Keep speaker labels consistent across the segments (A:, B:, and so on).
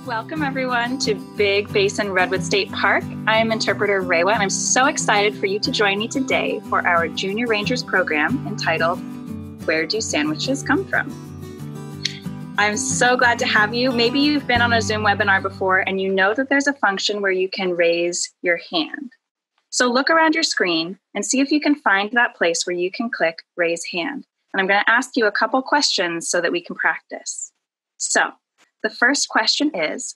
A: Welcome, everyone, to Big Basin Redwoods State Park. I am interpreter Rewa, and I'm so excited for you to join me today for our Junior Rangers program entitled, Where Do Sandwiches Come From? I'm so glad to have you. Maybe you've been on a Zoom webinar before, and you know that there's a function where you can raise your hand. So look around your screen and see if you can find that place where you can click Raise Hand. And I'm going to ask you a couple questions so that we can practice. So, the first question is,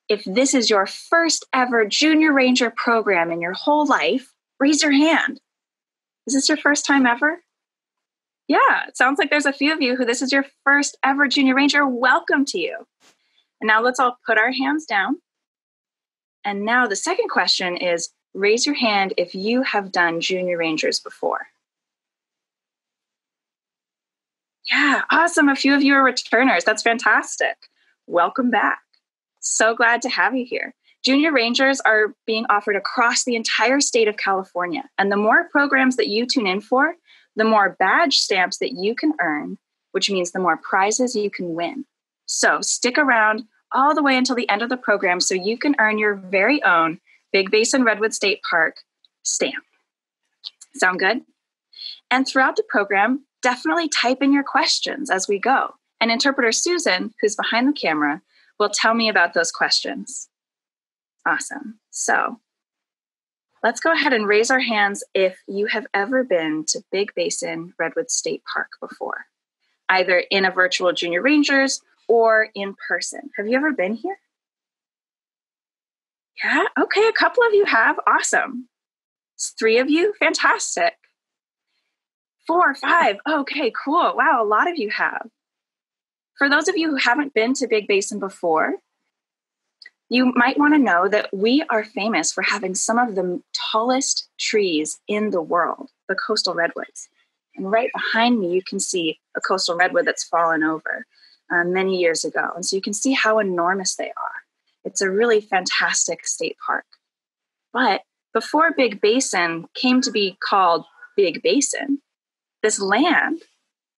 A: if this is your first ever Junior Ranger program in your whole life, raise your hand. Is this your first time ever? Yeah, it sounds like there's a few of you who this is your first ever Junior Ranger. Welcome to you. And now let's all put our hands down. And now the second question is, raise your hand if you have done Junior Rangers before. Yeah, awesome. A few of you are returners. That's fantastic. Welcome back. So glad to have you here. Junior Rangers are being offered across the entire state of California. And the more programs that you tune in for, the more badge stamps that you can earn, which means the more prizes you can win. So stick around all the way until the end of the program so you can earn your very own Big Basin Redwoods State Park stamp. Sound good? And throughout the program, definitely type in your questions as we go. And interpreter Susan, who's behind the camera, will tell me about those questions. Awesome. So let's go ahead and raise our hands if you have ever been to Big Basin Redwoods State Park before, either in a virtual Junior Rangers or in person. Have you ever been here? Yeah, okay, a couple of you have. Awesome. It's 3 of you, fantastic. 4, 5, okay, cool. Wow, a lot of you have. For those of you who haven't been to Big Basin before, you might want to know that we are famous for having some of the tallest trees in the world, the coastal redwoods. And right behind me, you can see a coastal redwood that's fallen over many years ago. And so you can see how enormous they are. It's a really fantastic state park. But before Big Basin came to be called Big Basin, this land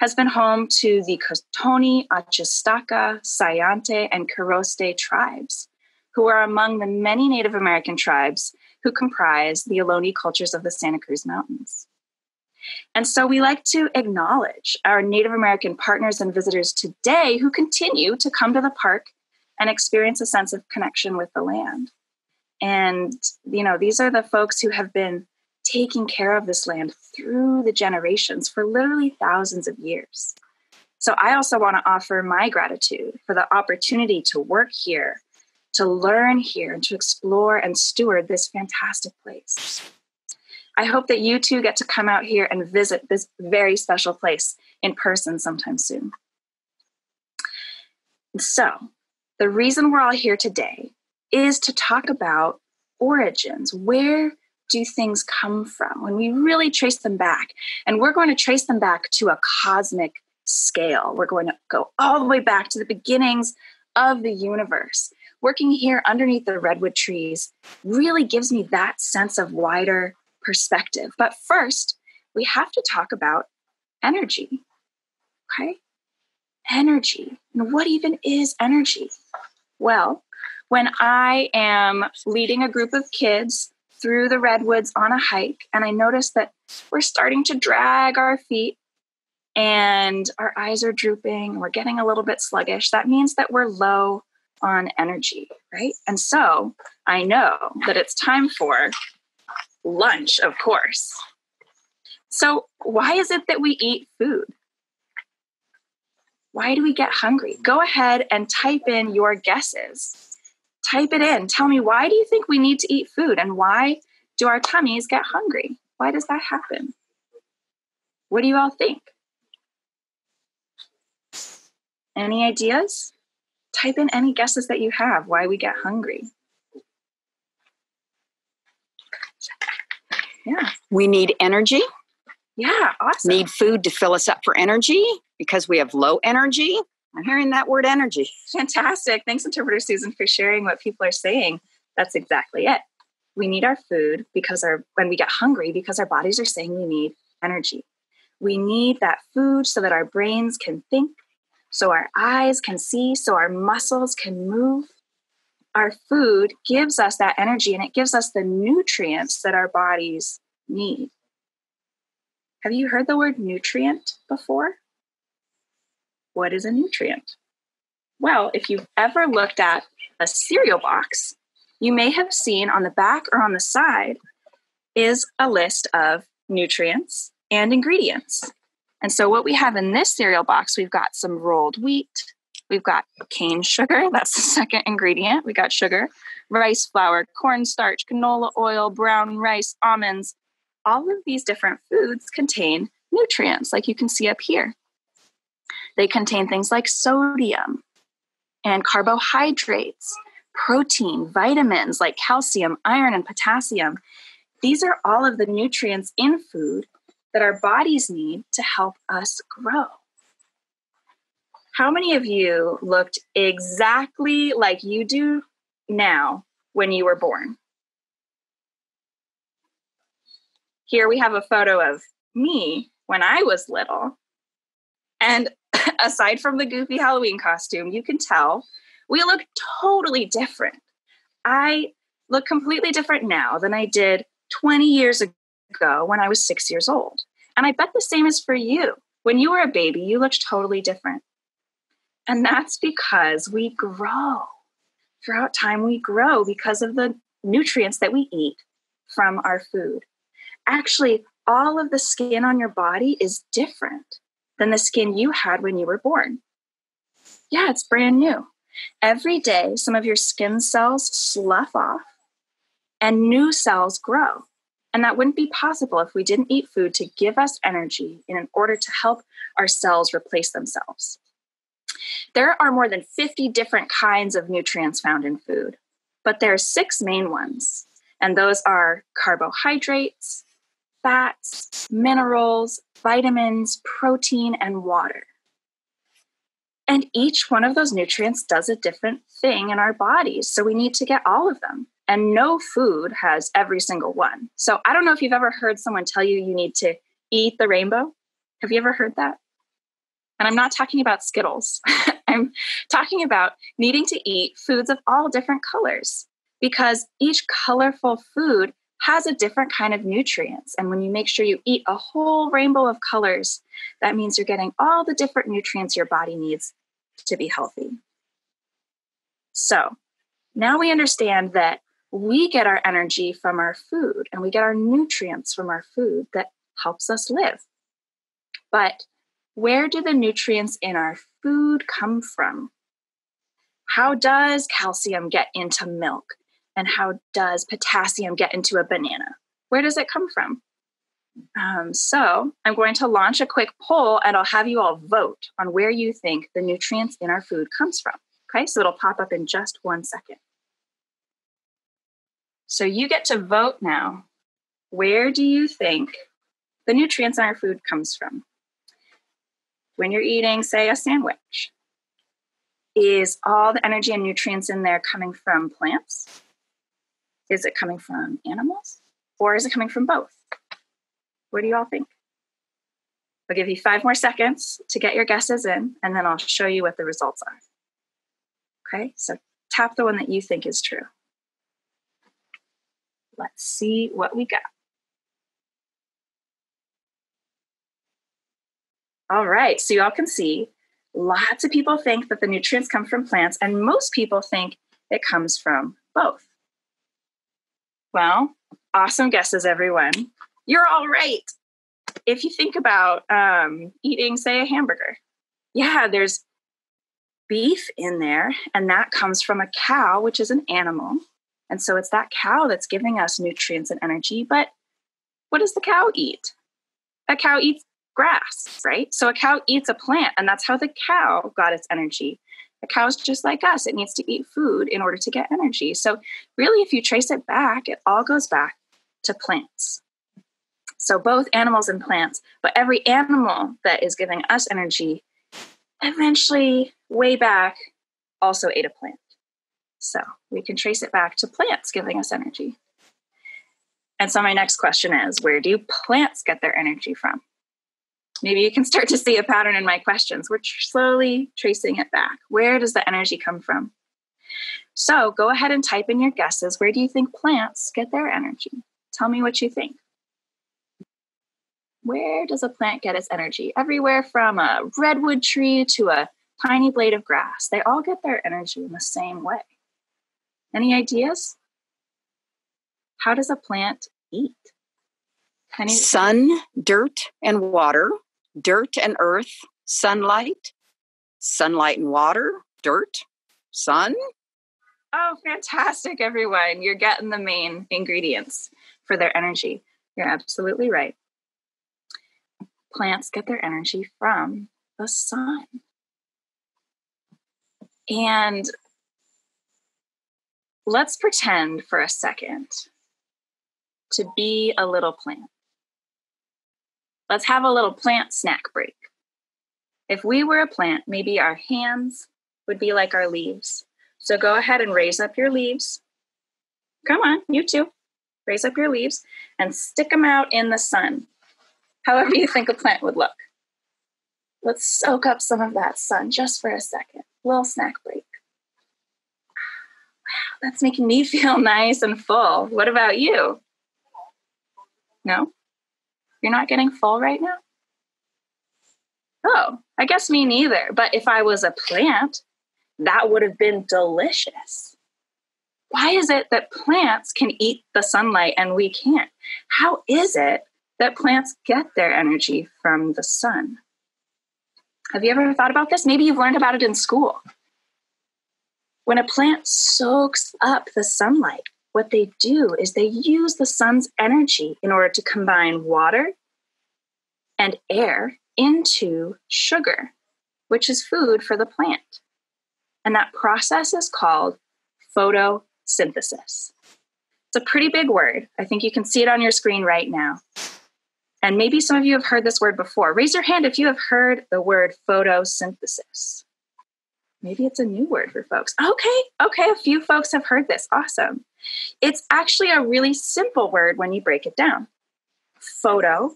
A: has been home to the Cotoni, Achistaca, Sayante, and Koroste tribes, who are among the many Native American tribes who comprise the Ohlone cultures of the Santa Cruz Mountains. And so we like to acknowledge our Native American partners and visitors today who continue to come to the park and experience a sense of connection with the land. And, you know, these are the folks who have been taking care of this land through the generations for literally thousands of years. So I also want to offer my gratitude for the opportunity to work here, to learn here, and to explore and steward this fantastic place. I hope that you too get to come out here and visit this very special place in person sometime soon. So the reason we're all here today is to talk about origins. Where do things come from when we really trace them back? And we're going to trace them back to a cosmic scale. We're going to go all the way back to the beginnings of the universe. Working here underneath the redwood trees really gives me that sense of wider perspective. But first, we have to talk about energy. Okay? Energy. And what even is energy? Well, when I am leading a group of kids through the redwoods on a hike, and I notice that we're starting to drag our feet and our eyes are drooping and we're getting a little bit sluggish, that means that we're low on energy, right? And so I know that it's time for lunch, of course. So why is it that we eat food? Why do we get hungry? Go ahead and type in your guesses. Type it in. Tell me, why do you think we need to eat food? And why do our tummies get hungry? Why does that happen? What do you all think? Any ideas? Type in any guesses that you have why we get hungry. Yeah.
B: We need energy.
A: Yeah, awesome.
B: Need food to fill us up for energy because we have low energy. I'm hearing that word energy.
A: Fantastic. Thanks, Interpreter Susan, for sharing what people are saying. That's exactly it. We need our food when we get hungry because our bodies are saying we need energy. We need that food so that our brains can think, so our eyes can see, so our muscles can move. our food gives us that energy, and it gives us the nutrients that our bodies need. Have you heard the word nutrient before? What is a nutrient? Well, if you've ever looked at a cereal box, you may have seen on the back or on the side is a list of nutrients and ingredients. And so what we have in this cereal box, we've got some rolled wheat, we've got cane sugar, that's the second ingredient. We got sugar, rice flour, cornstarch, canola oil, brown rice, almonds. All of these different foods contain nutrients, like you can see up here. They contain things like sodium and carbohydrates, protein, vitamins like calcium, iron, and potassium. These are all of the nutrients in food that our bodies need to help us grow. How many of you looked exactly like you do now when you were born? Here we have a photo of me when I was little. And aside from the goofy Halloween costume, you can tell we look totally different. I look completely different now than I did 20 years ago when I was 6 years old. And I bet the same is for you. When you were a baby, you looked totally different. And that's because we grow. Throughout time, we grow because of the nutrients that we eat from our food. Actually, all of the skin on your body is different than the skin you had when you were born. Yeah, it's brand new. Every day, some of your skin cells slough off and new cells grow. And that wouldn't be possible if we didn't eat food to give us energy in order to help our cells replace themselves. There are more than 50 different kinds of nutrients found in food, but there are 6 main ones. And those are carbohydrates, fats, minerals, vitamins, protein, and water. And each one of those nutrients does a different thing in our bodies. So we need to get all of them. And no food has every single one. So I don't know if you've ever heard someone tell you you need to eat the rainbow. Have you ever heard that? And I'm not talking about Skittles. I'm talking about needing to eat foods of all different colors, because each colorful food has a different kind of nutrients. And when you make sure you eat a whole rainbow of colors, that means you're getting all the different nutrients your body needs to be healthy. So now we understand that we get our energy from our food, and we get our nutrients from our food that helps us live. But where do the nutrients in our food come from? How does calcium get into milk? And how does potassium get into a banana? Where does it come from? So I'm going to launch a quick poll, and I'll have you all vote on where you think the nutrients in our food comes from. Okay, so it'll pop up in just 1 second. So you get to vote now. Where do you think the nutrients in our food comes from? When you're eating, say, a sandwich, is all the energy and nutrients in there coming from plants? Is it coming from animals? Or is it coming from both? What do you all think? I'll give you 5 more seconds to get your guesses in, and then I'll show you what the results are. Okay, so tap the one that you think is true. Let's see what we got. All right, so you all can see lots of people think that the nutrients come from plants, and most people think it comes from both. Well, awesome guesses, everyone. You're all right. If you think about eating, say, a hamburger, yeah, there's beef in there, and that comes from a cow, which is an animal. And so it's that cow that's giving us nutrients and energy. But what does the cow eat? A cow eats grass, right? So a cow eats a plant, and that's how the cow got its energy. A cow's just like us. It needs to eat food in order to get energy. So really, if you trace it back, it all goes back to plants. So both animals and plants, but every animal that is giving us energy eventually, way back, also ate a plant. So we can trace it back to plants giving us energy. And so my next question is, where do plants get their energy from? Maybe you can start to see a pattern in my questions. We're slowly tracing it back. Where does the energy come from? So go ahead and type in your guesses. Where do you think plants get their energy? Tell me what you think. Where does a plant get its energy? Everywhere from a redwood tree to a tiny blade of grass. They all get their energy in the same way. Any ideas? How does a plant eat?
B: Sun, dirt, and water. Dirt and earth, sunlight. Sunlight and water, dirt, sun.
A: Oh, fantastic, everyone. You're getting the main ingredients for their energy. You're absolutely right. Plants get their energy from the sun. And let's pretend for a second to be a little plant. Let's have a little plant snack break. If we were a plant, maybe our hands would be like our leaves. So go ahead and raise up your leaves. Come on, you too. Raise up your leaves and stick them out in the sun, however you think a plant would look. Let's soak up some of that sun just for a second. Little snack break. Wow, that's making me feel nice and full. What about you? No? You're not getting full right now? Oh, I guess me neither. But if I was a plant, that would have been delicious. Why is it that plants can eat the sunlight and we can't? How is it that plants get their energy from the sun? Have you ever thought about this? Maybe you've learned about it in school. When a plant soaks up the sunlight, what they do is they use the sun's energy in order to combine water and air into sugar, which is food for the plant. And that process is called photosynthesis. It's a pretty big word. I think you can see it on your screen right now. And maybe some of you have heard this word before. Raise your hand if you have heard the word photosynthesis. Maybe it's a new word for folks. Okay, a few folks have heard this. Awesome. It's actually a really simple word when you break it down. Photo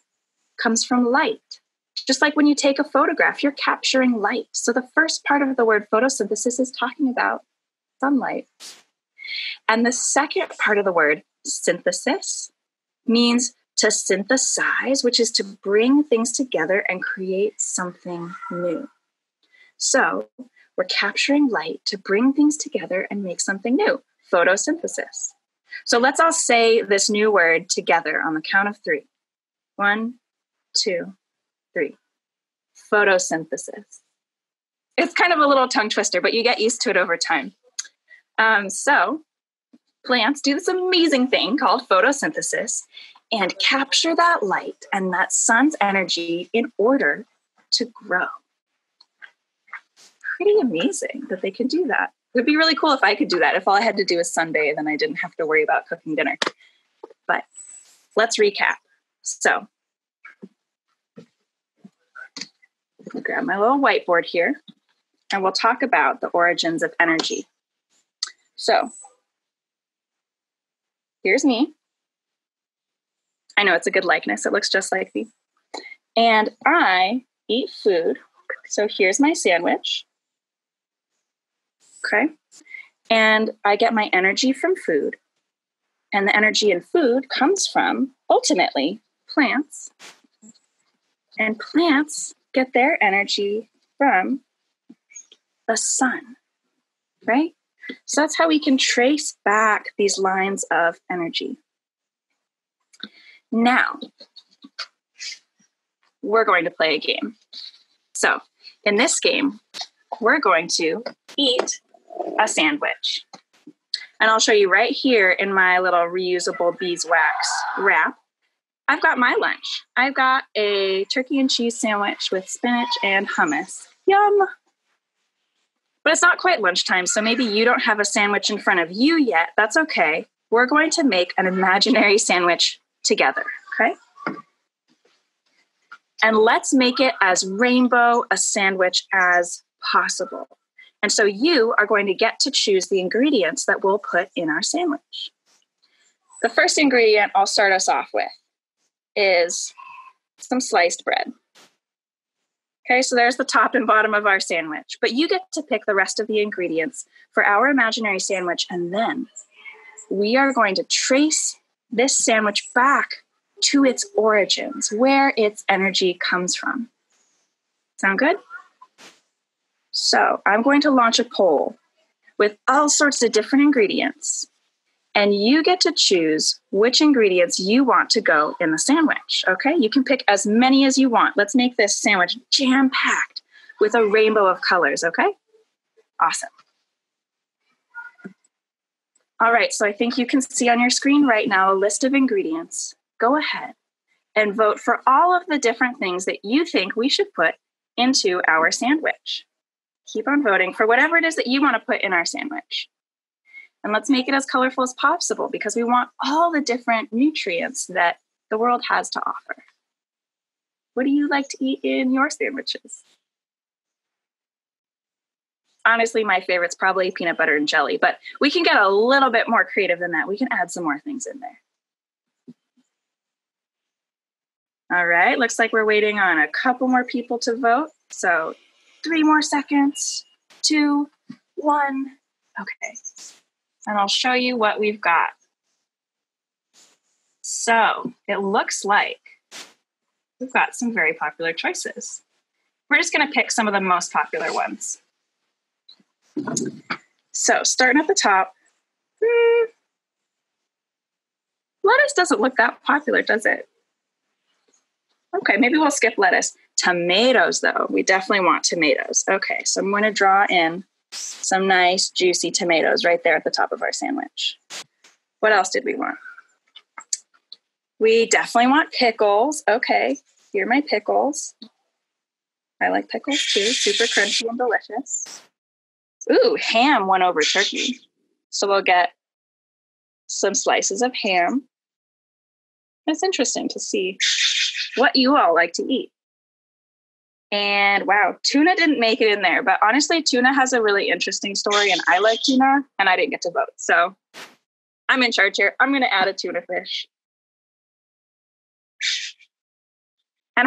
A: comes from light. Just like when you take a photograph, you're capturing light. So the first part of the word photosynthesis is talking about sunlight. And the second part of the word synthesis means to synthesize, which is to bring things together and create something new. So we're capturing light to bring things together and make something new. Photosynthesis. So let's all say this new word together on the count of 3. 1, 2, 3. Photosynthesis. It's kind of a little tongue twister, but you get used to it over time. So plants do this amazing thing called photosynthesis and capture that light and that sun's energy in order to grow. Pretty amazing that they can do that. It would be really cool if I could do that. If all I had to do was sunbathe and I didn't have to worry about cooking dinner. But let's recap. So I'll grab my little whiteboard here and we'll talk about the origins of energy. So here's me. I know it's a good likeness. It looks just like me. And I eat food. So here's my sandwich. Okay. And I get my energy from food. And the energy in food comes from, ultimately, plants. And plants get their energy from the sun, right? So that's how we can trace back these lines of energy. Now, we're going to play a game. So in this game, we're going to eat a sandwich. And I'll show you right here in my little reusable beeswax wrap. I've got my lunch. I've got a turkey and cheese sandwich with spinach and hummus. Yum! But it's not quite lunchtime, so maybe you don't have a sandwich in front of you yet. That's okay. We're going to make an imaginary sandwich together, okay? And let's make it as rainbow a sandwich as possible. And so you are going to get to choose the ingredients that we'll put in our sandwich. The first ingredient I'll start us off with is some sliced bread. Okay, so there's the top and bottom of our sandwich. But you get to pick the rest of the ingredients for our imaginary sandwich, and then we are going to trace this sandwich back to its origins, where its energy comes from. Sound good? So I'm going to launch a poll with all sorts of different ingredients, and you get to choose which ingredients you want to go in the sandwich, okay? You can pick as many as you want. Let's make this sandwich jam-packed with a rainbow of colors, okay? Awesome. All right, so I think you can see on your screen right now a list of ingredients. Go ahead and vote for all of the different things that you think we should put into our sandwich. Keep on voting for whatever it is that you want to put in our sandwich. And let's make it as colorful as possible because we want all the different nutrients that the world has to offer. What do you like to eat in your sandwiches? Honestly, my favorite's probably peanut butter and jelly, but we can get a little bit more creative than that. We can add some more things in there. All right, looks like we're waiting on a couple more people to vote. So 3 more seconds, 2, 1. Okay. And I'll show you what we've got. So it looks like we've got some very popular choices. We're just going to pick some of the most popular ones. So starting at the top, lettuce doesn't look that popular, does it? Okay, maybe we'll skip lettuce. Tomatoes, though. We definitely want tomatoes. Okay, so I'm going to draw in some nice, juicy tomatoes right there at the top of our sandwich. What else did we want? We definitely want pickles. Okay, here are my pickles. I like pickles too. Super crunchy and delicious. Ooh, ham won over turkey. So we'll get some slices of ham. It's interesting to see what you all like to eat. And wow, tuna didn't make it in there, but honestly, tuna has a really interesting story and I like tuna and I didn't get to vote. So I'm in charge here. I'm going to add a tuna fish. And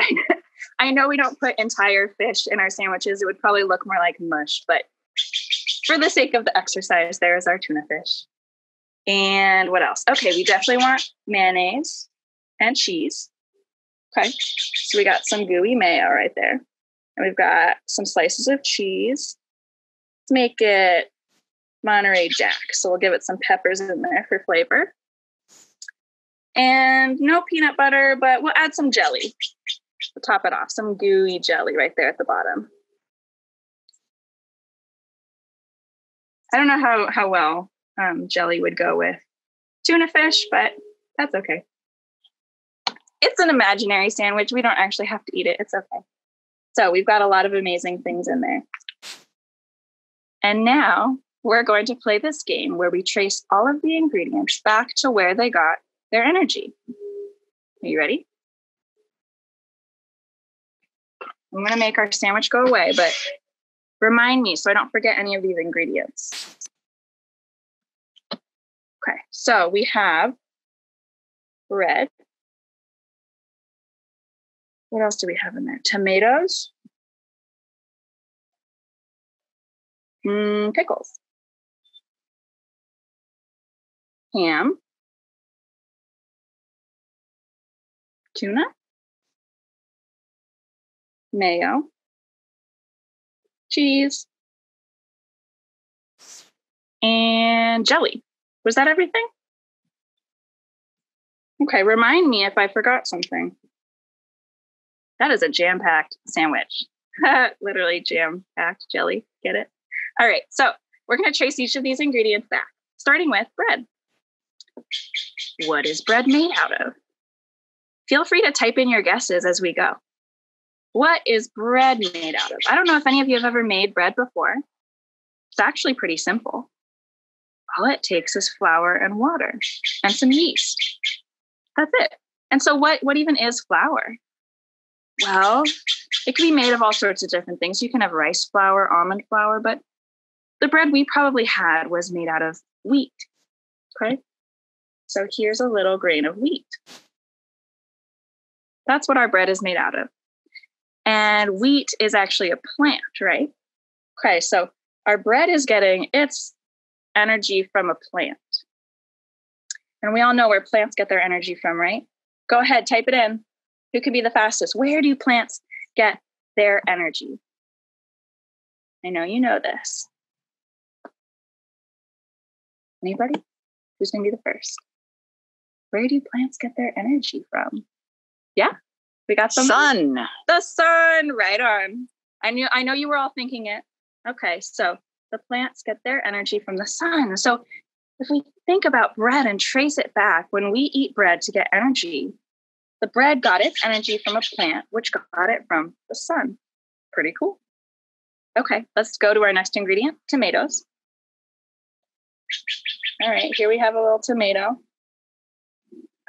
A: I know we don't put entire fish in our sandwiches. It would probably look more like mush, but for the sake of the exercise, there is our tuna fish. And what else? Okay, we definitely want mayonnaise and cheese. Okay, so we got some gooey mayo right there. And we've got some slices of cheese. Let's make it Monterey Jack. So we'll give it some peppers in there for flavor. And no peanut butter, but we'll add some jelly. We'll top it off. Some gooey jelly right there at the bottom. I don't know how well jelly would go with tuna fish, but that's okay. It's an imaginary sandwich. We don't actually have to eat it. It's okay. So we've got a lot of amazing things in there. And now we're going to play this game where we trace all of the ingredients back to where they got their energy. Are you ready? I'm going to make our sandwich go away, but remind me so I don't forget any of these ingredients. Okay, so we have bread. What else do we have in there? Tomatoes. Pickles. Ham. Tuna. Mayo. Cheese. And jelly. Was that everything? Okay, remind me if I forgot something. That is a jam-packed sandwich. Literally jam-packed jelly. Get it? All right, so we're going to trace each of these ingredients back, starting with bread. What is bread made out of? Feel free to type in your guesses as we go. What is bread made out of? I don't know if any of you have ever made bread before. It's actually pretty simple. All it takes is flour and water and some yeast. That's it. And so what even is flour? Well, it can be made of all sorts of different things. You can have rice flour, almond flour, but the bread we probably had was made out of wheat. Okay. So here's a little grain of wheat. That's what our bread is made out of. And wheat is actually a plant, right? Okay, so our bread is getting its energy from a plant. And we all know where plants get their energy from, right? Go ahead, type it in. Who could be the fastest? Where do plants get their energy? I know you know this. Anybody? Who's going to be the first? Where do plants get their energy from? Yeah, we got some.
B: Sun.
A: The sun, right on. I know you were all thinking it. Okay, so the plants get their energy from the sun. So if we think about bread and trace it back, when we eat bread to get energy, the bread got its energy from a plant, which got it from the sun. Pretty cool. Okay, let's go to our next ingredient, tomatoes. All right, here we have a little tomato.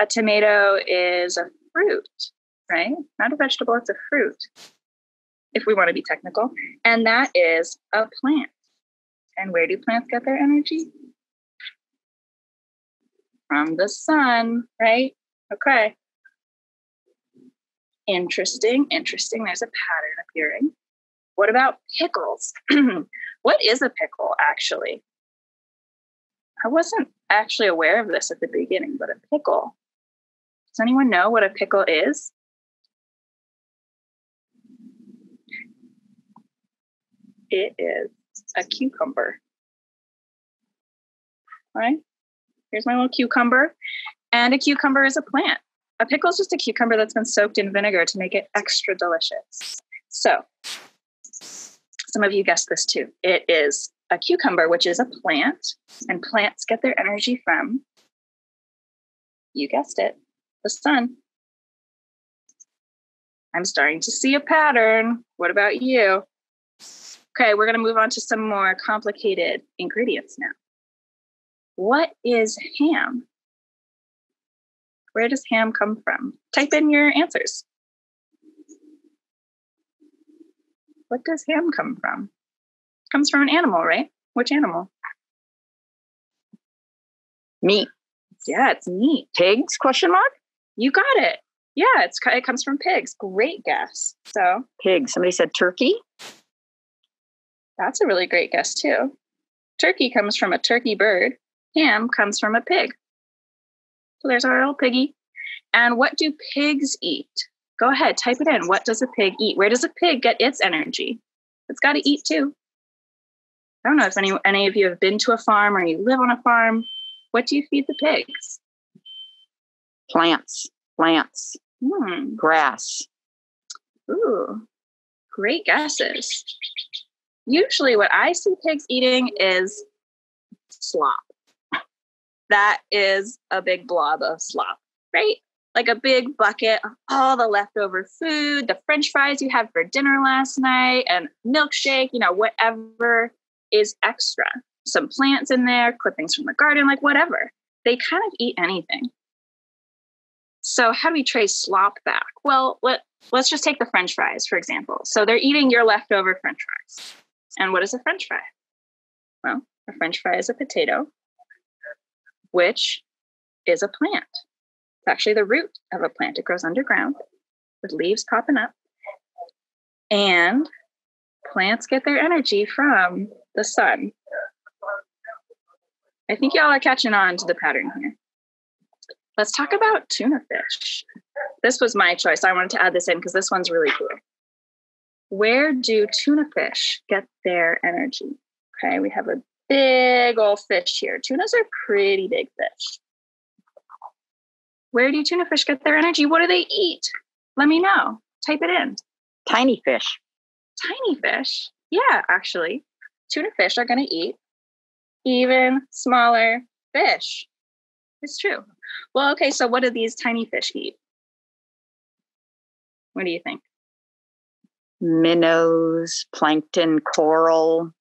A: A tomato is a fruit, right? Not a vegetable, it's a fruit, if we want to be technical. And that is a plant. And where do plants get their energy? From the sun, right? Okay. Interesting. There's a pattern appearing. What about pickles? What is a pickle, actually? I wasn't actually aware of this at the beginning, but a pickle. Does anyone know what a pickle is? It is a cucumber. All right. Here's my little cucumber. And a cucumber is a plant. A pickle is just a cucumber that's been soaked in vinegar to make it extra delicious. So, some of you guessed this too. It is a cucumber, which is a plant, and plants get their energy from, you guessed it, the sun. I'm starting to see a pattern. What about you? Okay, we're going to move on to some more complicated ingredients now. What is ham? Where does ham come from? Type in your answers. What does ham come from? It comes from an animal, right? Which animal?
B: Meat.
A: Yeah, it's meat.
B: Pigs, question mark?
A: You got it. Yeah, it comes from pigs. Great guess. So
B: Pig. Somebody said turkey?
A: That's a really great guess too. Turkey comes from a turkey bird. Ham comes from a pig. So there's our little piggy. And what do pigs eat? Go ahead, type it in. What does a pig eat? Where does a pig get its energy? It's got to eat too. I don't know if any of you have been to a farm or you live on a farm. What do you feed the pigs?
B: Plants. Grass.
A: Ooh, great guesses. Usually what I see pigs eating is slop. That is a big blob of slop, right? Like a big bucket of all the leftover food, the French fries you had for dinner last night, and milkshake, whatever is extra. Some plants in there, clippings from the garden, like whatever. They kind of eat anything. So how do we trace slop back? Well, let's just take the French fries, for example. So they're eating your leftover French fries. And what is a French fry? Well, a French fry is a potato, which is a plant. It's actually the root of a plant. It grows underground with leaves popping up. And plants get their energy from the sun. I think y'all are catching on to the pattern here. Let's talk about tuna fish. This was my choice. I wanted to add this in because this one's really cool. Where do tuna fish get their energy? Okay, we have a big old fish here. Tunas are pretty big fish. Where do tuna fish get their energy? What do they eat? Let me know. Type it in.
B: Tiny fish.
A: Tiny fish? Yeah, actually. Tuna fish are going to eat even smaller fish. It's true. Well, okay, so what do these tiny fish eat? What do you think?
B: Minnows, plankton, coral.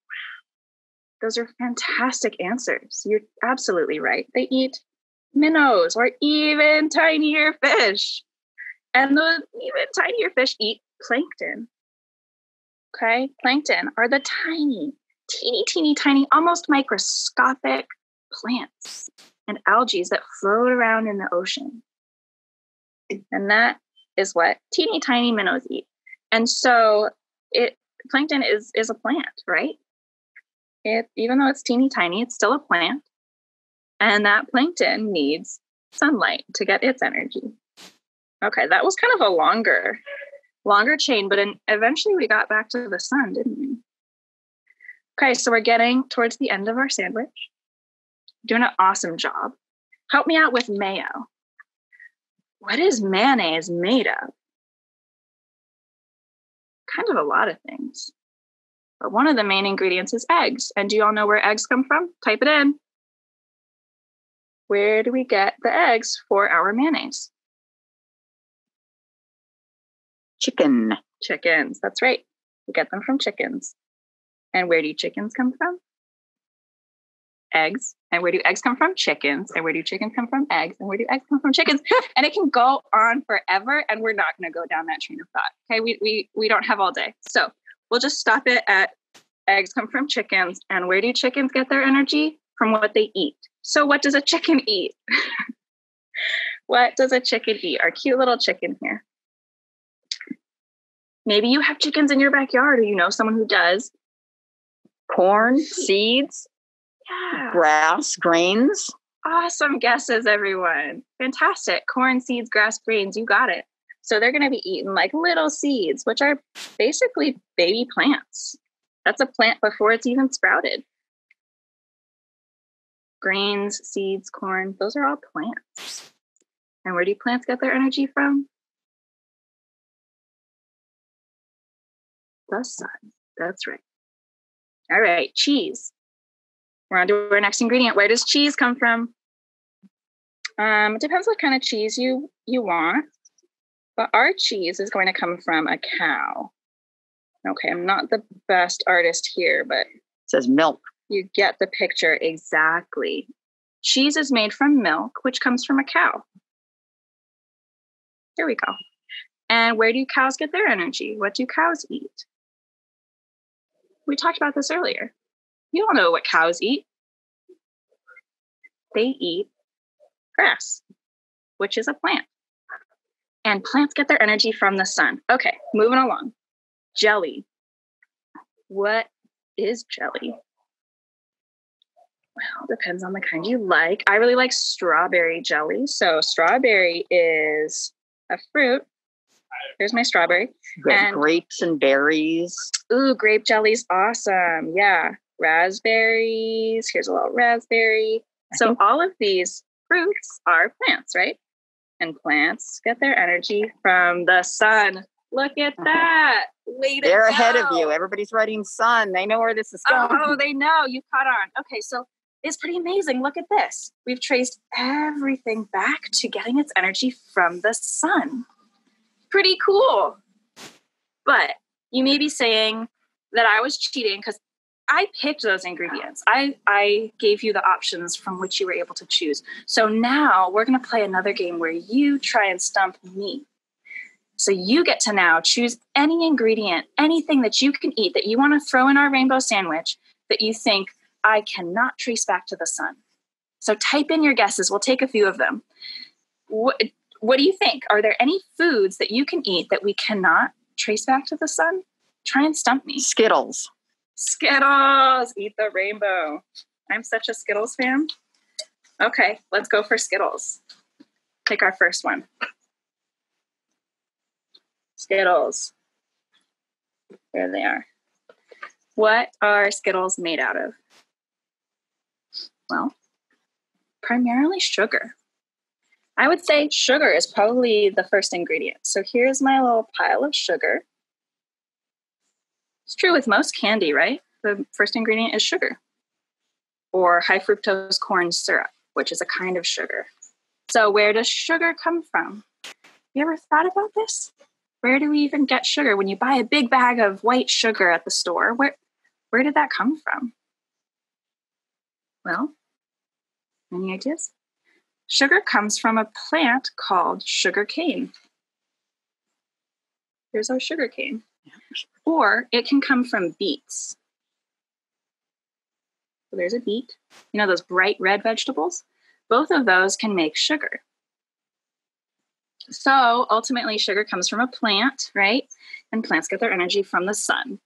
A: Those are fantastic answers. You're absolutely right. They eat minnows or even tinier fish. And those even tinier fish eat plankton. Okay? Plankton are the tiny, teeny, tiny, almost microscopic plants and algae that float around in the ocean. And that is what teeny tiny minnows eat. And so plankton is a plant, right? Even though it's teeny tiny, it's still a plant. And that plankton needs sunlight to get its energy. Okay, that was kind of a longer chain, but eventually we got back to the sun, didn't we? Okay, so we're getting towards the end of our sandwich. Doing an awesome job. Help me out with mayo. What is mayonnaise made of? Kind of a lot of things. But one of the main ingredients is eggs. And do you all know where eggs come from? Type it in. Where do we get the eggs for our mayonnaise? Chickens, that's right. We get them from chickens. And where do chickens come from? Eggs. And where do eggs come from? Chickens. And where do chickens come from? Eggs. And where do eggs come from? Chickens. And it can go on forever, and we're not going to go down that train of thought. Okay, we don't have all day. So we'll just stop it at eggs come from chickens. And where do chickens get their energy? From what they eat. So what does a chicken eat? What does a chicken eat? Our cute little chicken here. Maybe you have chickens in your backyard, or you know someone who does.
B: Corn, seeds, grass, grains.
A: Awesome guesses, everyone. Fantastic. Corn, seeds, grass, grains. You got it. So they're going to be eating like little seeds, which are basically baby plants. That's a plant before it's even sprouted. Grains, seeds, corn, those are all plants. And where do plants get their energy from? The sun. That's right. All right, cheese. We're on to our next ingredient. Where does cheese come from? It depends what kind of cheese you want. But our cheese is going to come from a cow. Okay, I'm not the best artist here, but
B: it says milk.
A: You get the picture exactly. Cheese is made from milk, which comes from a cow. There we go. And where do cows get their energy? What do cows eat? We talked about this earlier. You all know what cows eat. They eat grass, which is a plant. And plants get their energy from the sun. Okay, moving along. Jelly. What is jelly? Well, depends on the kind you like. I really like strawberry jelly. So strawberry is a fruit. Here's my strawberry.
B: And grapes and berries.
A: Ooh, grape jelly's awesome. Yeah. Raspberries. Here's a little raspberry. So all of these fruits are plants, right? And plants get their energy from the sun. Look at that.
B: They're ahead of you. Everybody's writing sun. They know where this is going.
A: Oh, they know. You caught on. Okay, so it's pretty amazing. Look at this. We've traced everything back to getting its energy from the sun. Pretty cool. But you may be saying that I was cheating because I picked those ingredients. I gave you the options from which you were able to choose. So now we're going to play another game where you try and stump me. So you get to now choose any ingredient, anything that you can eat that you want to throw in our rainbow sandwich that you think I cannot trace back to the sun. So type in your guesses. We'll take a few of them. What do you think? Are there any foods that you can eat that we cannot trace back to the sun? Try and stump me.
B: Skittles.
A: Skittles. Eat the rainbow. I'm such a Skittles fan. Okay, let's go for Skittles. Take our first one. Skittles. There they are. What are Skittles made out of? Well, primarily sugar. I would say sugar is probably the first ingredient. So here's my little pile of sugar. It's true with most candy, right? The first ingredient is sugar. Or high fructose corn syrup, which is a kind of sugar. So where does sugar come from? You ever thought about this? Where do we even get sugar? When you buy a big bag of white sugar at the store, where did that come from? Well, any ideas? Sugar comes from a plant called sugar cane. Here's our sugar cane. Or it can come from beets. So there's a beet. You know those bright red vegetables? Both of those can make sugar. So ultimately, sugar comes from a plant, right? And plants get their energy from the sun.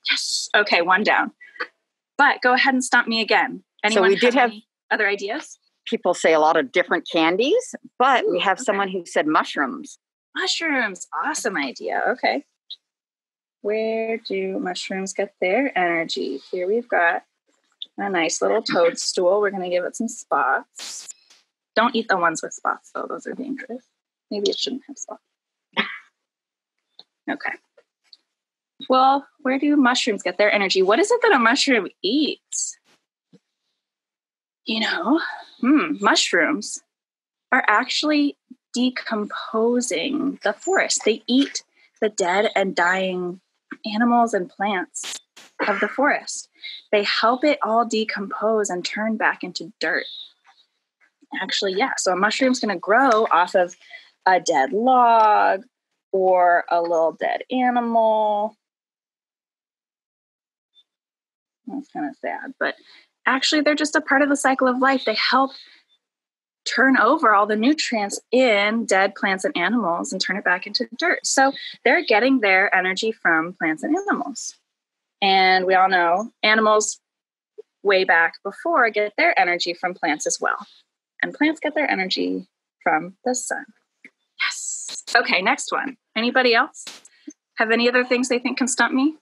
A: Yes. Okay, one down. But go ahead and stump me again. Anyone
B: So we did have
A: any other ideas?
B: people say a lot of different candies, but we have
A: Okay.
B: someone who said mushrooms.
A: Mushrooms. Awesome idea. Okay. Where do mushrooms get their energy? Here we've got a nice little toadstool. We're going to give it some spots. Don't eat the ones with spots, though. Those are dangerous. Maybe it shouldn't have spots. Okay. Well, where do mushrooms get their energy? What is it that a mushroom eats? Mushrooms are actually decomposing the forest. They eat the dead and dying animals and plants of the forest. They help it all decompose and turn back into dirt. Actually, yeah. So a mushroom's going to grow off of a dead log or a little dead animal. That's kind of sad, but actually they're just a part of the cycle of life. They help turn over all the nutrients in dead plants and animals and turn it back into dirt. So they're getting their energy from plants and animals. And we all know animals way back before get their energy from plants as well. And plants get their energy from the sun. Yes. Okay, next one. Anybody else have any other things they think can stump me?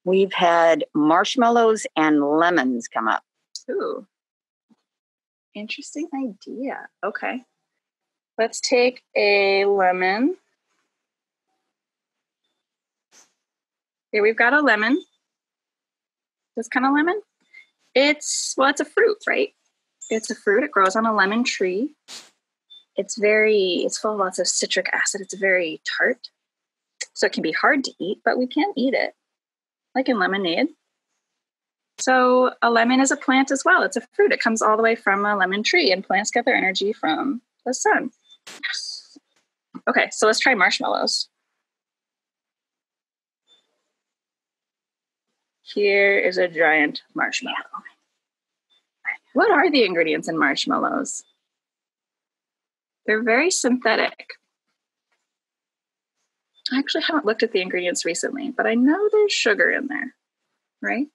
B: We've had marshmallows and lemons come up.
A: Ooh. Interesting idea. Okay. Let's take a lemon. Here we've got a lemon. This kind of lemon. It's a fruit, right? It's a fruit. It grows on a lemon tree. It's full of lots of citric acid. It's very tart. So it can be hard to eat, but we can eat it, like in lemonade. So a lemon is a plant as well. It's a fruit. It comes all the way from a lemon tree, and plants get their energy from the sun. Yes. Okay, so let's try marshmallows. Here is a giant marshmallow. What are the ingredients in marshmallows? They're very synthetic. I actually haven't looked at the ingredients recently, but I know there's sugar in there, right?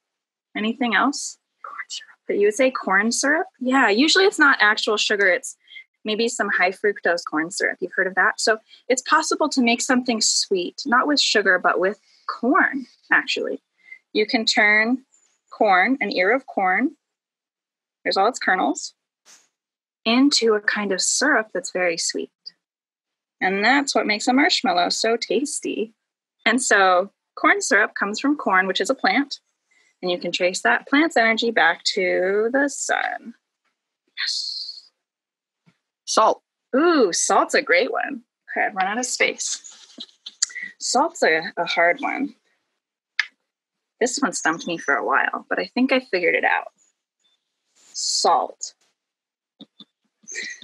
A: Anything else? Corn syrup. That you would say corn syrup? Yeah, usually it's not actual sugar. It's maybe some high fructose corn syrup. You've heard of that? So it's possible to make something sweet, not with sugar, but with corn, actually. You can turn corn, an ear of corn, there's all its kernels, into a kind of syrup that's very sweet. And that's what makes a marshmallow so tasty. And so corn syrup comes from corn, which is a plant. And you can trace that plant's energy back to the sun. Yes.
B: Salt.
A: Ooh, salt's a great one. Okay, I've run out of space. Salt's a hard one. This one stumped me for a while, but I think I figured it out. Salt.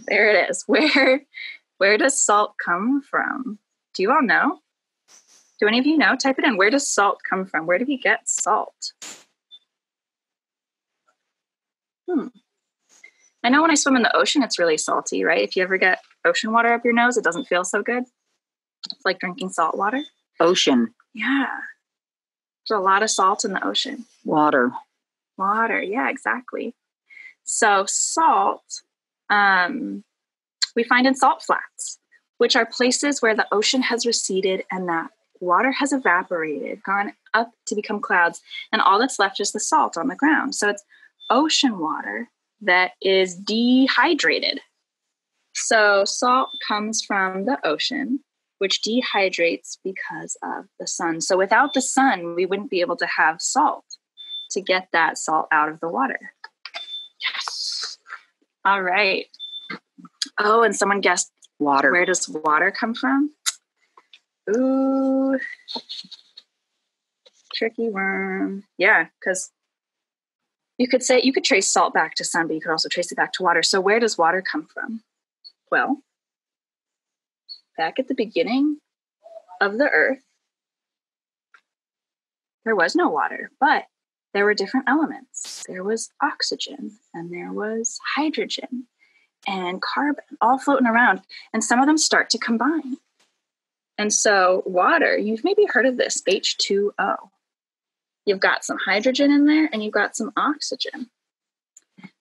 A: There it is. Where does salt come from? Do you all know? Do any of you know? Type it in. Where does salt come from? Where do we get salt? I know when I swim in the ocean, it's really salty, right? If you ever get ocean water up your nose, it doesn't feel so good. It's like drinking salt water.
B: Ocean.
A: Yeah. There's a lot of salt in the ocean.
B: Water.
A: Yeah, exactly. So salt, we find in salt flats, which are places where the ocean has receded and that water has evaporated, gone up to become clouds, and all that's left is the salt on the ground. So it's ocean water that is dehydrated. So salt comes from the ocean, which dehydrates because of the sun. So without the sun, we wouldn't be able to have salt to get that salt out of the water. Yes. All right. Oh, and someone guessed
B: water.
A: Where does water come from? Ooh, tricky worm. Yeah, because you could trace salt back to sun, but you could also trace it back to water. So where does water come from? Well, back at the beginning of the earth, there was no water, but there were different elements. There was oxygen and there was hydrogen. and carbon all floating around, and some of them start to combine. And so water, you've maybe heard of this, H2O. You've got some hydrogen in there and you've got some oxygen.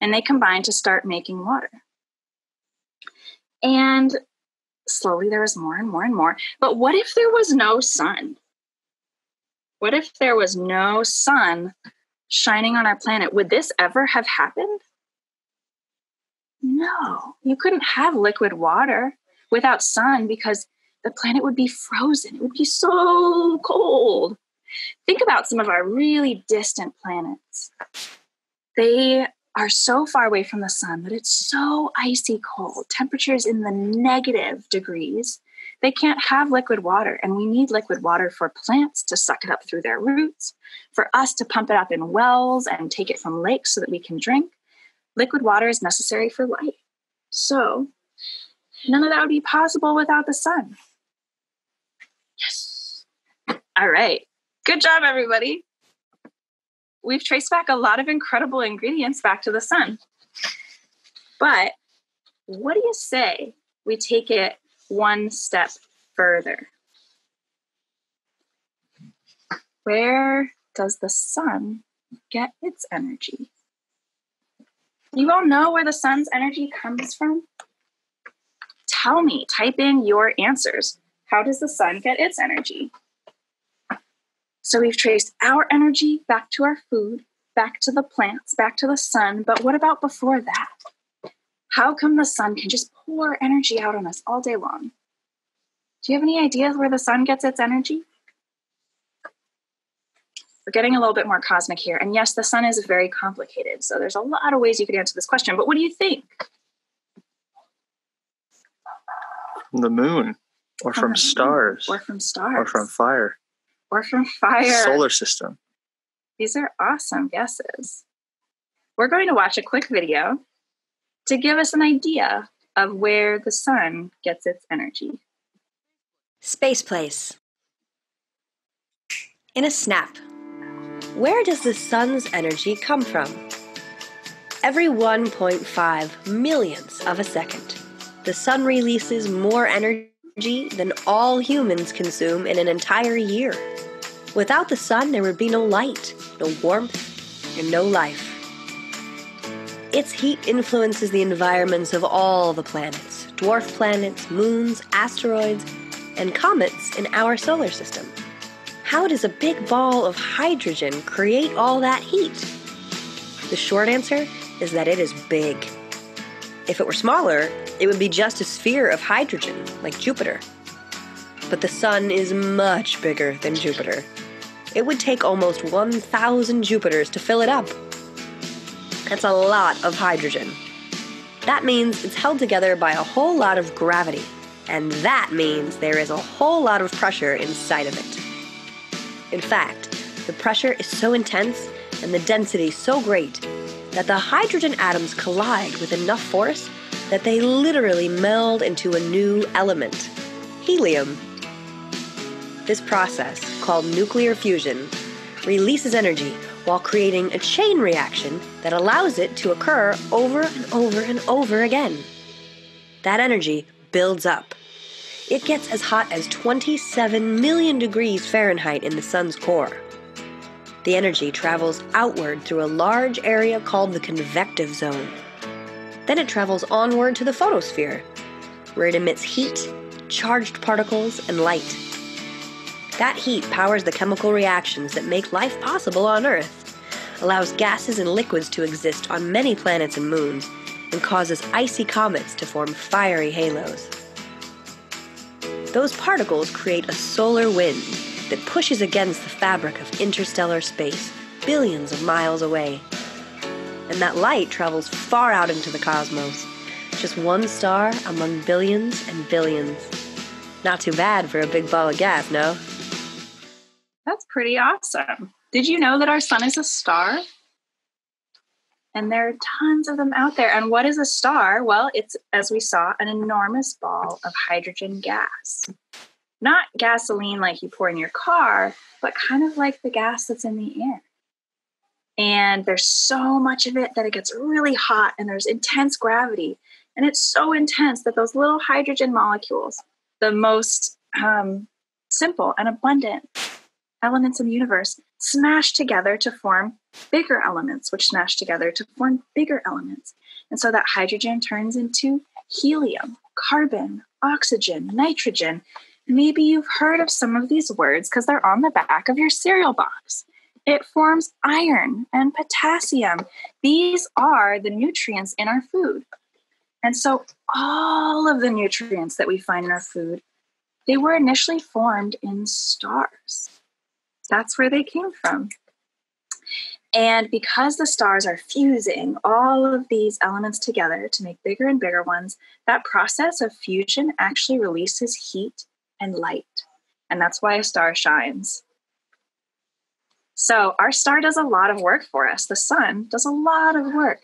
A: And they combine to start making water. And slowly there was more and more and more. But what if there was no sun? What if there was no sun shining on our planet? Would this ever have happened? No, you couldn't have liquid water without sun because the planet would be frozen. It would be so cold. Think about some of our really distant planets. They are so far away from the sun that it's so icy cold, temperatures in the negative degrees. They can't have liquid water, and we need liquid water for plants to suck it up through their roots, for us to pump it up in wells and take it from lakes so that we can drink. Liquid water is necessary for life. So none of that would be possible without the sun. Yes. All right. Good job, everybody. We've traced back a lot of incredible ingredients back to the sun. But what do you say we take it one step further? Where does the sun get its energy? You all know where the sun's energy comes from? Tell me, type in your answers. How does the sun get its energy? So we've traced our energy back to our food, back to the plants, back to the sun. But what about before that? How come the sun can just pour energy out on us all day long? Do you have any ideas where the sun gets its energy? We're getting a little bit more cosmic here. And yes, the sun is very complicated. So there's a lot of ways you could answer this question. But what do you think?
C: From the moon, or from stars,
A: or from stars,
C: or from fire,
A: or from fire.
C: Solar system.
A: These are awesome guesses. We're going to watch a quick video to give us an idea of where the sun gets its energy.
D: Space Place. In a snap, where does the sun's energy come from? Every 1.5 millionths of a second, the sun releases more energy than all humans consume in an entire year. Without the sun, there would be no light, no warmth, and no life. Its heat influences the environments of all the planets, dwarf planets, moons, asteroids, and comets in our solar system. How does a big ball of hydrogen create all that heat? The short answer is that it is big. If it were smaller, it would be just a sphere of hydrogen, like Jupiter. But the sun is much bigger than Jupiter. It would take almost 1,000 Jupiters to fill it up. That's a lot of hydrogen. That means it's held together by a whole lot of gravity, and that means there is a whole lot of pressure inside of it. In fact, the pressure is so intense and the density so great that the hydrogen atoms collide with enough force that they literally meld into a new element, helium. This process, called nuclear fusion, releases energy while creating a chain reaction that allows it to occur over and over and over again. That energy builds up. It gets as hot as 27 million degrees Fahrenheit in the sun's core. The energy travels outward through a large area called the convective zone. Then it travels onward to the photosphere, where it emits heat, charged particles, and light. That heat powers the chemical reactions that make life possible on Earth, allows gases and liquids to exist on many planets and moons, and causes icy comets to form fiery halos. Those particles create a solar wind that pushes against the fabric of interstellar space, billions of miles away. And that light travels far out into the cosmos, just one star among billions and billions. Not too bad for a big ball of gas, no?
A: That's pretty awesome. Did you know that our sun is a star? And there are tons of them out there. And what is a star? Well, it's, as we saw, an enormous ball of hydrogen gas. Not gasoline like you pour in your car, but kind of like the gas that's in the air. And there's so much of it that it gets really hot and there's intense gravity. And it's so intense that those little hydrogen molecules, the most simple and abundant elements in the universe, smash together to form bigger elements, which smash together to form bigger elements. And so that hydrogen turns into helium, carbon, oxygen, nitrogen. Maybe you've heard of some of these words because they're on the back of your cereal box. It forms iron and potassium. These are the nutrients in our food. And so all of the nutrients that we find in our food, they were initially formed in stars. That's where they came from. And because the stars are fusing all of these elements together to make bigger and bigger ones, that process of fusion actually releases heat and light. And that's why a star shines. So our star does a lot of work for us. The sun does a lot of work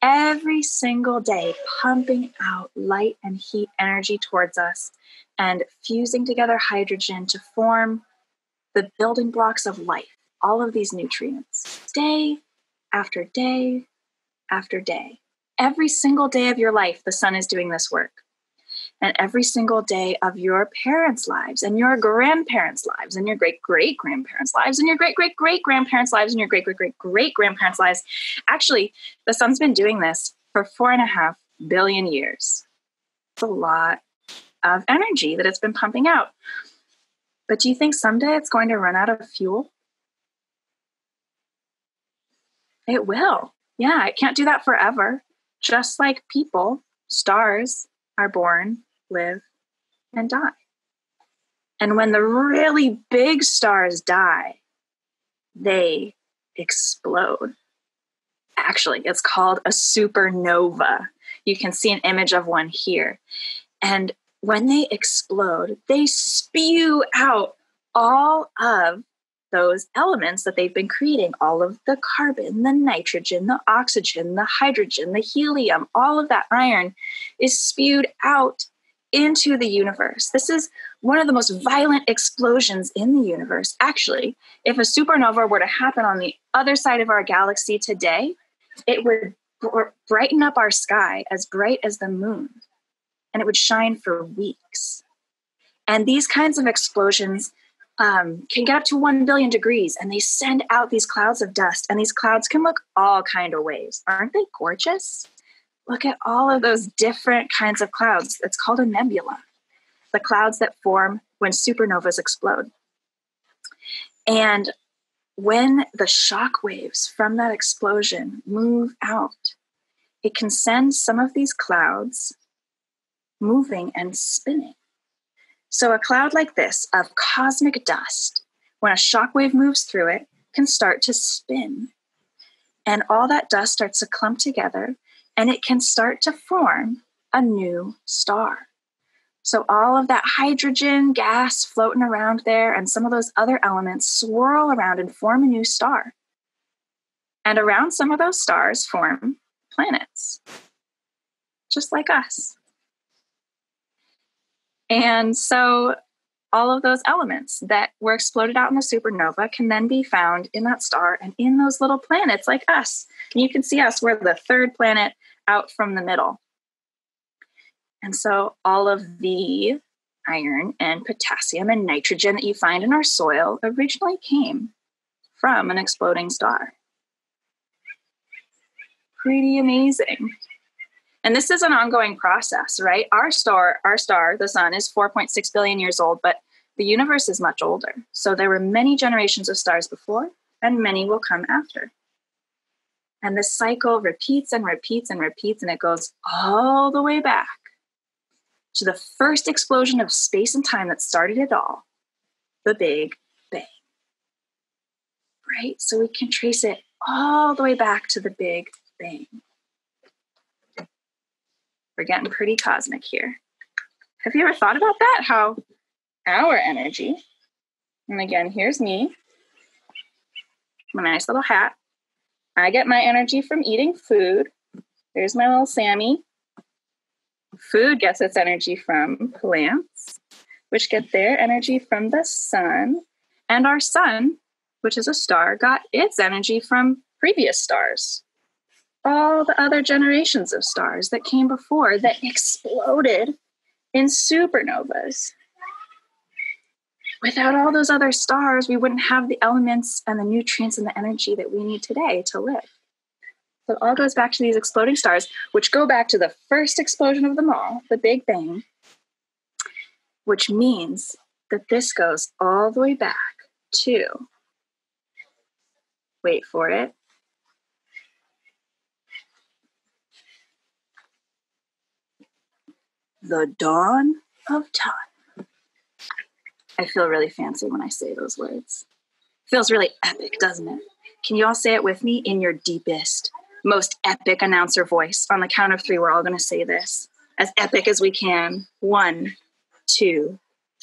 A: every single day, pumping out light and heat energy towards us and fusing together hydrogen to form the building blocks of life, all of these nutrients, day after day after day. Every single day of your life, the sun is doing this work. And every single day of your parents' lives and your grandparents' lives and your great-great-grandparents' lives and your great-great-great-grandparents' lives and your great-great-great-great-grandparents' lives. Actually, the sun's been doing this for 4.5 billion years. It's a lot of energy that it's been pumping out. But do you think someday it's going to run out of fuel? It will. Yeah, it can't do that forever. Just like people, stars are born, live, and die. And when the really big stars die, they explode. Actually, it's called a supernova. You can see an image of one here. And when they explode, they spew out all of those elements that they've been creating, all of the carbon, the nitrogen, the oxygen, the hydrogen, the helium, all of that iron is spewed out into the universe. This is one of the most violent explosions in the universe. Actually, if a supernova were to happen on the other side of our galaxy today, it would brighten up our sky as bright as the moon, and it would shine for weeks. And these kinds of explosions can get up to 1 billion degrees, and they send out these clouds of dust, and these clouds can look all kind of ways. Aren't they gorgeous? Look at all of those different kinds of clouds. It's called a nebula, the clouds that form when supernovas explode. And when the shock waves from that explosion move out, it can send some of these clouds moving and spinning. So a cloud like this of cosmic dust, when a shockwave moves through it, can start to spin. And all that dust starts to clump together, and it can start to form a new star. So all of that hydrogen gas floating around there and some of those other elements swirl around and form a new star. And around some of those stars form planets, just like us. And so all of those elements that were exploded out in the supernova can then be found in that star and in those little planets like us. And you can see us, we're the third planet out from the middle. And so all of the iron and potassium and nitrogen that you find in our soil originally came from an exploding star. Pretty amazing. And this is an ongoing process, right? Our star, the sun, is 4.6 billion years old, but the universe is much older. So there were many generations of stars before, and many will come after. And this cycle repeats and repeats and repeats, and it goes all the way back to the first explosion of space and time that started it all, the Big Bang. Right? So we can trace it all the way back to the Big Bang. We're getting pretty cosmic here. Have you ever thought about that? How our energy, and again, here's me, my nice little hat. I get my energy from eating food. There's my little Sammy. Food gets its energy from plants, which get their energy from the sun. And our sun, which is a star, got its energy from previous stars. all the other generations of stars that came before that exploded in supernovas. Without all those other stars, we wouldn't have the elements and the nutrients and the energy that we need today to live. So it all goes back to these exploding stars, which go back to the first explosion of them all, the Big Bang, which means that this goes all the way back to, wait for it, the dawn of time. I feel really fancy when I say those words. Feels really epic, doesn't it? Can you all say it with me in your deepest, most epic announcer voice? On the count of 3, we're all going to say this as epic as we can. 1, 2,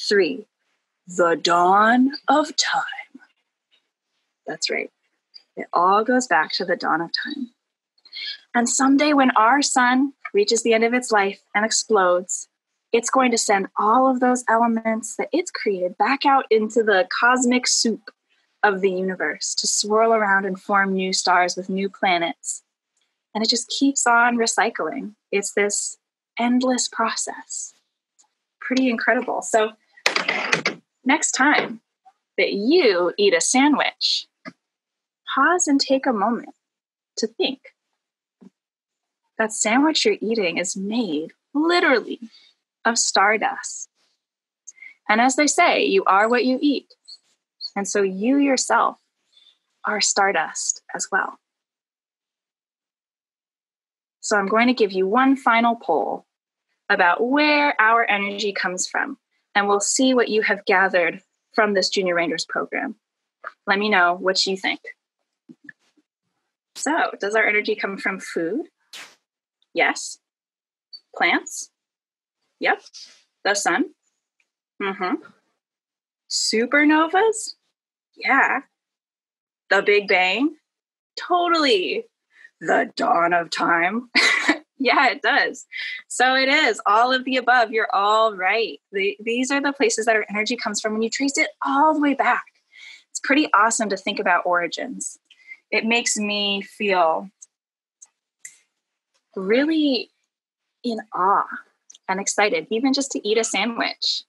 A: 3. The dawn of time. That's right. It all goes back to the dawn of time. And someday when our sun reaches the end of its life and explodes, it's going to send all of those elements that it's created back out into the cosmic soup of the universe to swirl around and form new stars with new planets. And it just keeps on recycling. It's this endless process. Pretty incredible. So next time that you eat a sandwich, pause and take a moment to think. That sandwich you're eating is made literally of stardust. And as they say, you are what you eat. And so you yourself are stardust as well. So I'm going to give you one final poll about where our energy comes from. And we'll see what you have gathered from this Junior Rangers program. Let me know what you think. So, does our energy come from food? Yes. Plants? Yep. The sun? Mm-hmm. Supernovas? Yeah. The Big Bang? Totally. The dawn of time? Yeah, it does. So it is all of the above. You're all right. These are the places that our energy comes from when you trace it all the way back. It's pretty awesome to think about origins. It makes me feel really in awe and excited, even just to eat a sandwich.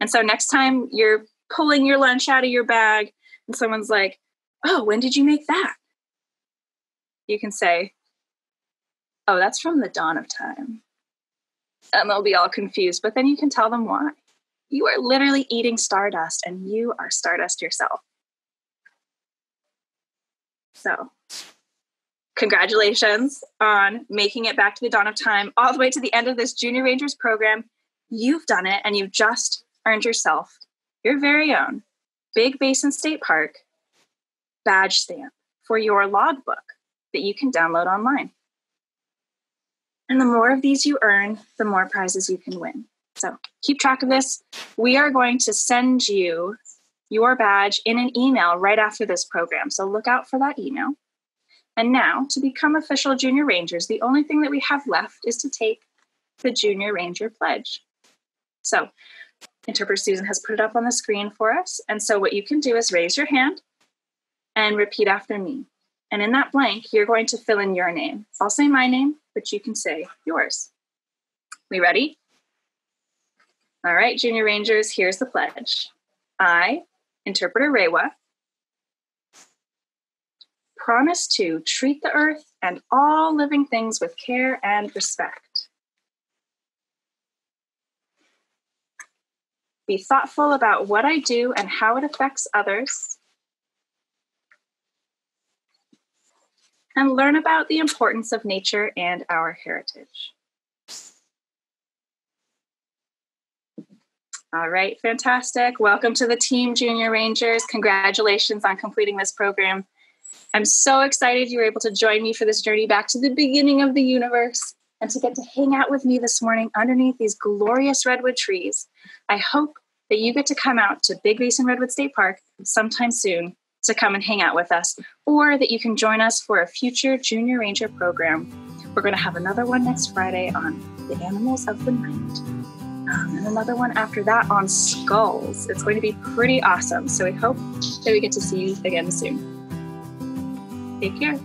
A: And so next time you're pulling your lunch out of your bag and someone's like, oh, when did you make that? You can say, oh, that's from the dawn of time. And they'll be all confused, but then you can tell them why. You are literally eating stardust and you are stardust yourself. So, congratulations on making it back to the dawn of time, all the way to the end of this Junior Rangers program. You've done it, and you've just earned yourself your very own Big Basin State Park badge stamp for your logbook that you can download online. And the more of these you earn, the more prizes you can win. So keep track of this. We are going to send you your badge in an email right after this program. So look out for that email. And now, to become official Junior Rangers, the only thing that we have left is to take the Junior Ranger Pledge. So Interpreter Susan has put it up on the screen for us. And so what you can do is raise your hand and repeat after me. And in that blank, you're going to fill in your name. I'll say my name, but you can say yours. We ready? All right, Junior Rangers, here's the pledge. I, Interpreter Rewa, promise to treat the earth and all living things with care and respect. Be thoughtful about what I do and how it affects others. And learn about the importance of nature and our heritage. All right, fantastic. Welcome to the team, Junior Rangers. Congratulations on completing this program. I'm so excited you were able to join me for this journey back to the beginning of the universe and to get to hang out with me this morning underneath these glorious redwood trees. I hope that you get to come out to Big Basin Redwood State Park sometime soon to come and hang out with us, or that you can join us for a future Junior Ranger program. We're going to have another one next Friday on the animals of the night. And another one after that on skulls. It's going to be pretty awesome. So we hope that we get to see you again soon. Take care.